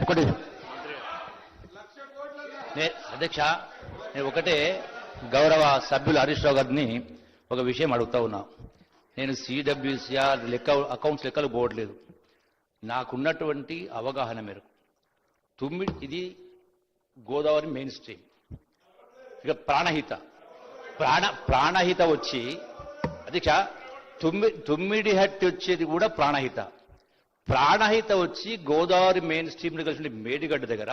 ఒకటి అధ్యక్ష, నేను ఒకటే గౌరవ సభ్యులు హరీష్ రావు గారిని ఒక విషయం అడుగుతా ఉన్నా. నేను సిడబ్ల్యూసీఆర్ అకౌంట్స్ లెక్కలు పోవట్లేదు. నాకున్నటువంటి అవగాహన మేరకు ఇది గోదావరి మెయిన్ స్ట్రీమ్, ఇక ప్రాణహిత వచ్చి అధ్యక్ష తుమ్మిడిహట్టి వచ్చేది కూడా ప్రాణహిత వచ్చి గోదావరి మెయిన్ స్ట్రీమ్ కలిసి మేడిగడ్డ దగ్గర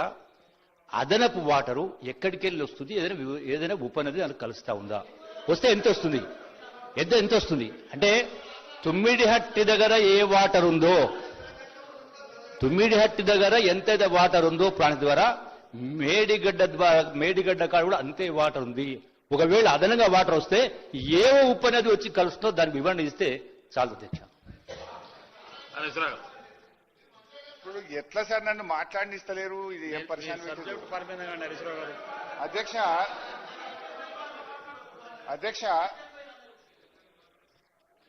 అదనపు వాటరు ఎక్కడికి వెళ్ళి వస్తుంది? ఏదైనా ఉపనది దానికి కలుస్తా ఉందా? వస్తే ఎంత వస్తుంది? ఎంత వస్తుంది అంటే తుమ్మిడిహట్టి దగ్గర ఏ వాటర్ ఉందో, తుమ్మిడిహట్టి దగ్గర ఎంతైతే వాటర్ ఉందో ప్రాణి ద్వారా మేడిగడ్డ కాడ కూడా అంతే వాటర్ ఉంది. ఒకవేళ అదనంగా వాటర్ వస్తే ఏ ఉపనది వచ్చి కలుస్తుందో దానికి వివరణ ఇస్తే చాలు అధ్యక్ష. ఇప్పుడు ఎట్లా సార్ నన్ను మాట్లాడినిస్తలేరు? ఇది ఏం పరిశాన్ అధ్యక్ష,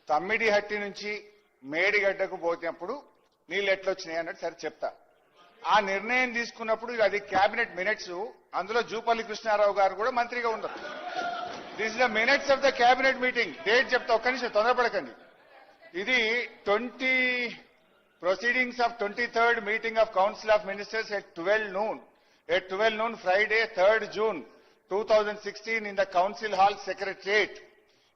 తమ్మిడిహట్టి నుంచి మేడిగడ్డకు పోతేప్పుడు నీళ్ళు ఎట్లొచ్చినాయి అన్నట్టు సరే చెప్తా. ఆ నిర్ణయం తీసుకున్నప్పుడు అది కేబినెట్ మినిట్స్, అందులో జూపల్లి కృష్ణారావు గారు కూడా మంత్రిగా ఉన్నారు. This is the minutes of the cabinet meeting. Date చెప్తా, ఒక్క నిమిషం తొందరపడకండి. ఇది 20 proceedings of 23rd meeting of Council of Ministers at 12 noon. At 12 noon Friday 3rd June 2016 in the Council Hall Secretariat.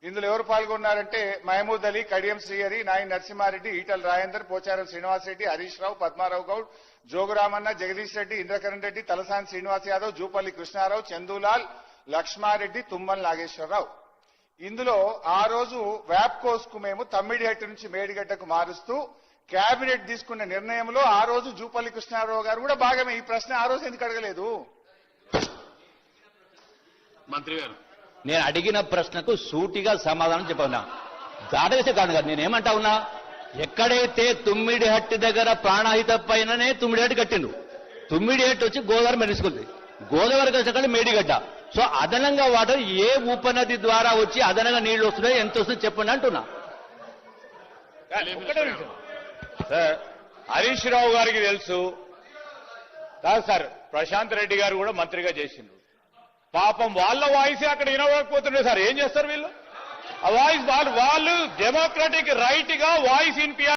ఇందులో ఎవరు పాల్గొన్నారంటే మహమూద్ అలీ, కడియం శ్రీహరి, నాయన్ నరసింహారెడ్డి, ఈటల రాజేందర్, పోచారం శ్రీనివాస్ రెడ్డి, హరీష్ రావు, పద్మారావు గౌడ్, జోగురామన్న, జగదీష్ రెడ్డి, ఇంద్రకరణ్ రెడ్డి, తలసాని శ్రీనివాస్ యాదవ్, జూపల్లి కృష్ణారావు, చందూలాల్, లక్ష్మారెడ్డి, తుమ్మల నాగేశ్వరరావు. ఇందులో ఆ రోజు వ్యాప్కోస్ కు మేము తమ్మిడిహట్టి నుంచి మేడిగడ్డకు మారుస్తూ కేబినెట్ తీసుకున్న నిర్ణయంలో ఆ రోజు జూపల్లి కృష్ణారావు గారు కూడా భాగమే. ఈ ప్రశ్న ఆ రోజు ఎందుకు అడగలేదు? మంత్రి గారు, నేను అడిగిన ప్రశ్నకు సూటిగా సమాధానం చెప్పన్నా. దాటవేసే కాదు కదా. నేనేమంటా ఉన్నా, ఎక్కడైతే తుమ్మిడిహట్టి దగ్గర ప్రాణహిత పైననే తుమ్మిడిహట్టి కట్టిండు. తుమ్మిడిహట్టి వచ్చి గోదావరి మెరుసుకుంది, గోదావరి కలిసి మేడిగడ్డ. సో అదనంగా వాటర్ ఏ ఉపనది ద్వారా వచ్చి అదనంగా నీళ్లు వస్తున్నాయి, ఎంత వస్తుంది చెప్పండి అంటున్నా. సార్, హరీష్ రావు గారికి తెలుసు కాదు సార్, ప్రశాంత్ రెడ్డి గారు కూడా మంత్రిగా చేసిండ్రు. పాపం వాళ్ళ వాయిస్ అక్కడ వినవకపోతుండే సార్. ఏం చేస్తారు వీళ్ళు? ఆ వాయిస్ వాళ్ళు డెమోక్రటిక్ రైట్ గా వాయిస్ వినిపించాలి.